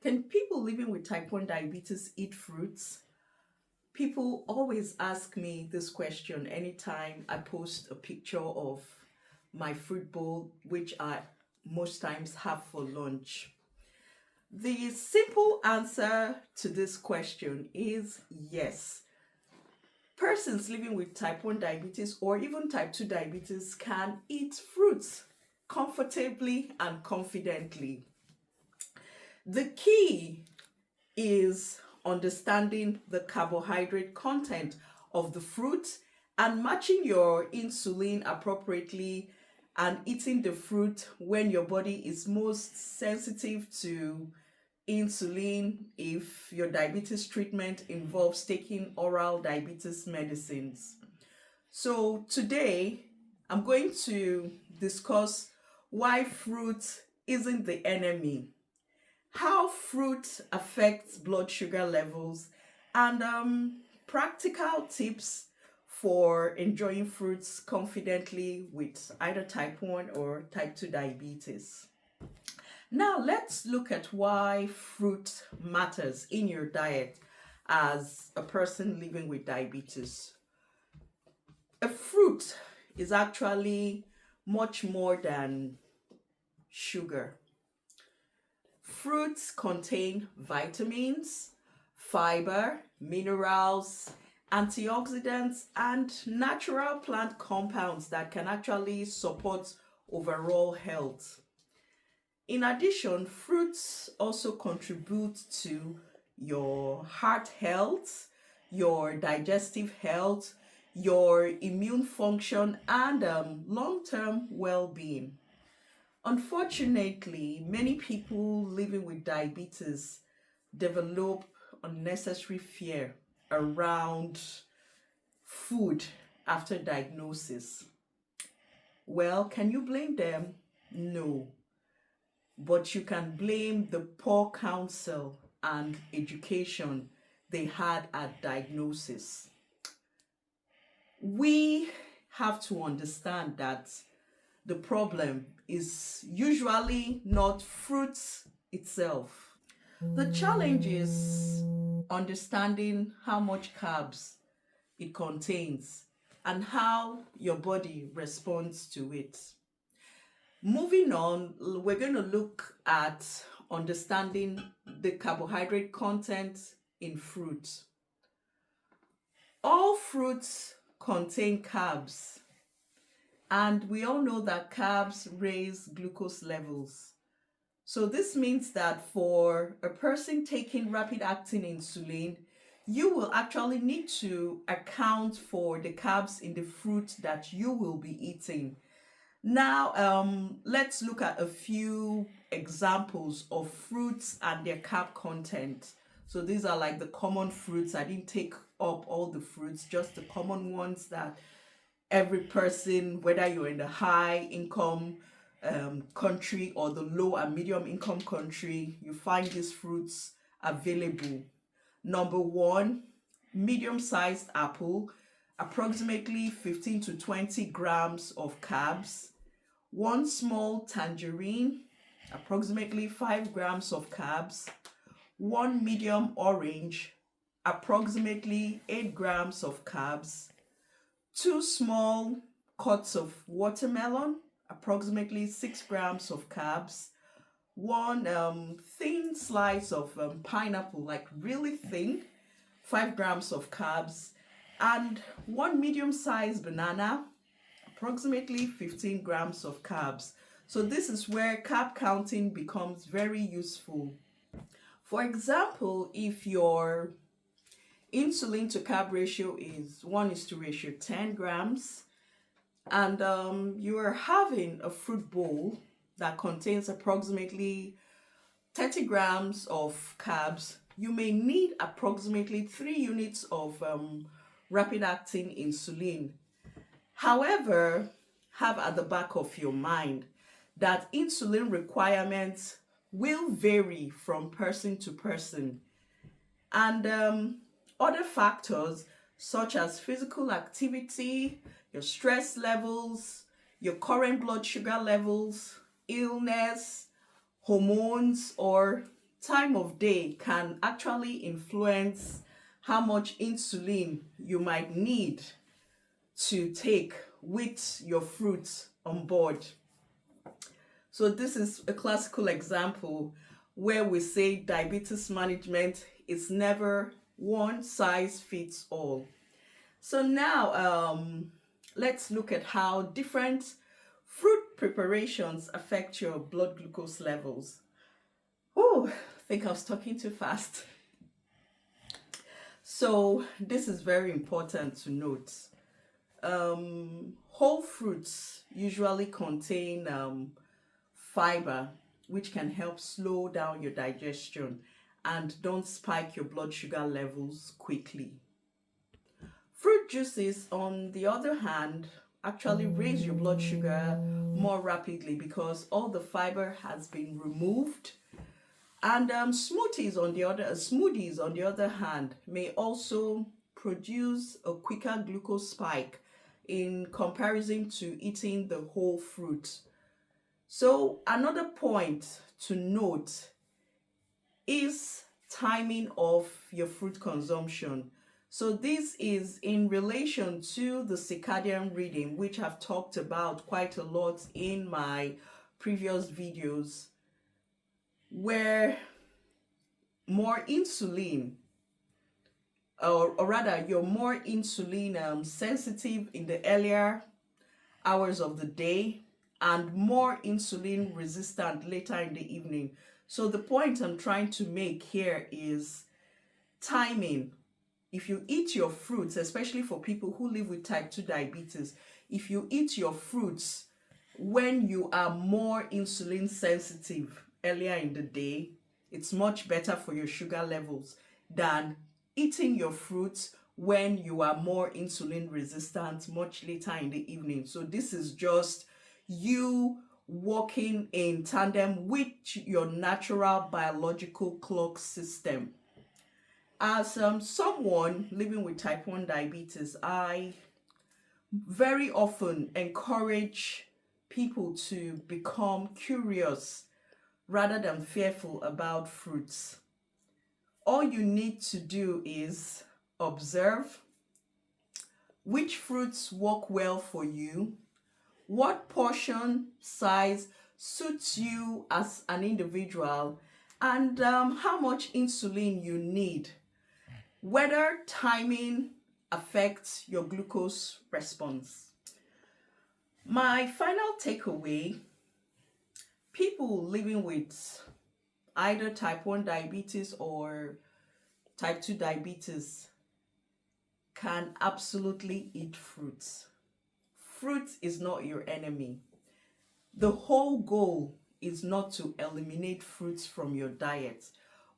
Can people living with type 1 diabetes eat fruits? People always ask me this question anytime I post a picture of my fruit bowl, which I most times have for lunch. The simple answer to this question is yes. Persons living with type 1 diabetes or even type 2 diabetes can eat fruits comfortably and confidently. The key is understanding the carbohydrate content of the fruit and matching your insulin appropriately and eating the fruit when your body is most sensitive to insulin, if your diabetes treatment involves taking oral diabetes medicines. So today I'm going to discuss why fruit isn't the enemy, how fruit affects blood sugar levels, and practical tips for enjoying fruits confidently with either type 1 or type 2 diabetes. Now, let's look at why fruit matters in your diet as a person living with diabetes. A fruit is actually much more than sugar. Fruits contain vitamins, fiber, minerals, antioxidants, and natural plant compounds that can actually support overall health. In addition, fruits also contribute to your heart health, your digestive health, your immune function, and long-term well-being. Unfortunately, many people living with diabetes develop unnecessary fear around food after diagnosis. Well, can you blame them? No. But you can blame the poor counsel and education they had at diagnosis. We have to understand that the problem is usually not fruits itself. The challenge is understanding how much carbs it contains and how your body responds to it. Moving on, we're going to look at understanding the carbohydrate content in fruit. All fruits contain carbs, and we all know that carbs raise glucose levels. So this means that for a person taking rapid-acting insulin, you will actually need to account for the carbs in the fruit that you will be eating. Now, let's look at a few examples of fruits and their carb content. So these are like the common fruits. I didn't take up all the fruits, just the common ones that every person, whether you're in the high income country or the low and medium income country, you find these fruits available. Number one, medium-sized apple, approximately 15 to 20 grams of carbs. One small tangerine, approximately 5 grams of carbs. One medium orange, approximately 8 grams of carbs. Two small cuts of watermelon, approximately 6 grams of carbs. One thin slice of pineapple, like really thin, 5 grams of carbs. And one medium-sized banana, approximately 15 grams of carbs. So this is where carb counting becomes very useful. For example, if your insulin to carb ratio is 1:10 grams, and you are having a fruit bowl that contains approximately 30 grams of carbs, you may need approximately 3 units of rapid-acting insulin. However, have at the back of your mind that insulin requirements will vary from person to person, and other factors such as physical activity, your stress levels, your current blood sugar levels, illness, hormones, or time of day can actually influence how much insulin you might need to take with your fruit on board. So this is a classical example where we say diabetes management is never one size fits all. So now let's look at how different fruit preparations affect your blood glucose levels. Oh, I think I was talking too fast. So this is very important to note. Whole fruits usually contain fiber, which can help slow down your digestion and don't spike your blood sugar levels quickly. Fruit juices, on the other hand, actually raise your blood sugar more rapidly because all the fiber has been removed. And smoothies on the other hand may also produce a quicker glucose spike in comparison to eating the whole fruit. So another point to note is timing of your fruit consumption. So this is in relation to the circadian rhythm, which I've talked about quite a lot in my previous videos, where more insulin, or rather you're more insulin sensitive in the earlier hours of the day and more insulin resistant later in the evening. So the point I'm trying to make here is timing. If you eat your fruits, especially for people who live with type 2 diabetes, if you eat your fruits when you are more insulin sensitive earlier in the day, it's much better for your sugar levels than eating your fruits when you are more insulin resistant much later in the evening. So this is just you working in tandem with your natural biological clock system. As someone living with type 1 diabetes, I very often encourage people to become curious rather than fearful about fruits. All you need to do is observe which fruits work well for you, what portion size suits you as an individual, and how much insulin you need, whether timing affects your glucose response. My final takeaway: people living with either type 1 diabetes or type 2 diabetes can absolutely eat fruits. Fruit is not your enemy. The whole goal is not to eliminate fruits from your diet,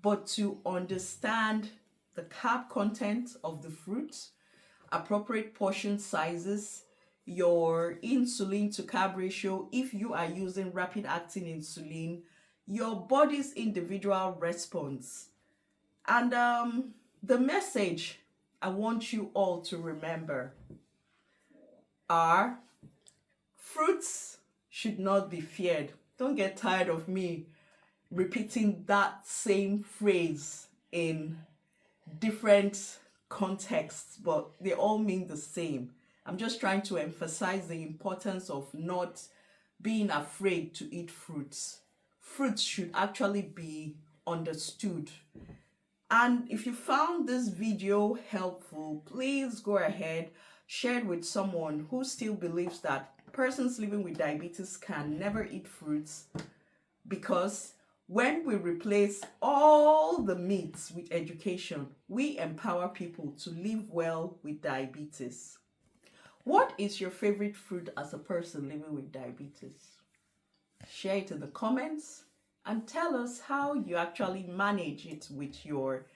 but to understand the carb content of the fruit, appropriate portion sizes, your insulin to carb ratio if you are using rapid acting insulin, your body's individual response. And the message I want you all to remember are: fruits should not be feared. Don't get tired of me repeating that same phrase in different contexts, but they all mean the same. I'm just trying to emphasize the importance of not being afraid to eat fruits. Fruits should actually be understood. And if you found this video helpful, please go ahead, share it with someone who still believes that persons living with diabetes can never eat fruits, because when we replace all the myths with education, we empower people to live well with diabetes. What is your favorite fruit as a person living with diabetes? Share it in the comments and tell us how you actually manage it with your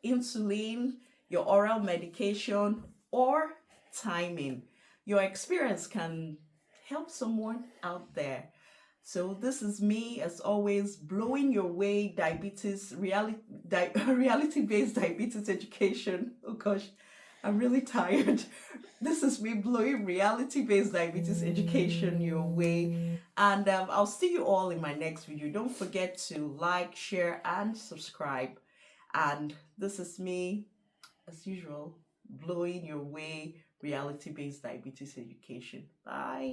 insulin, your oral medication, or timing. Your experience can help someone out there. So this is me, as always, blowing your way reality-based diabetes education. Oh gosh, I'm really tired. This is me blowing reality-based diabetes education your way. And I'll see you all in my next video. Don't forget to like, share, and subscribe. And this is me, as usual, blowing your way reality-based diabetes education. Bye.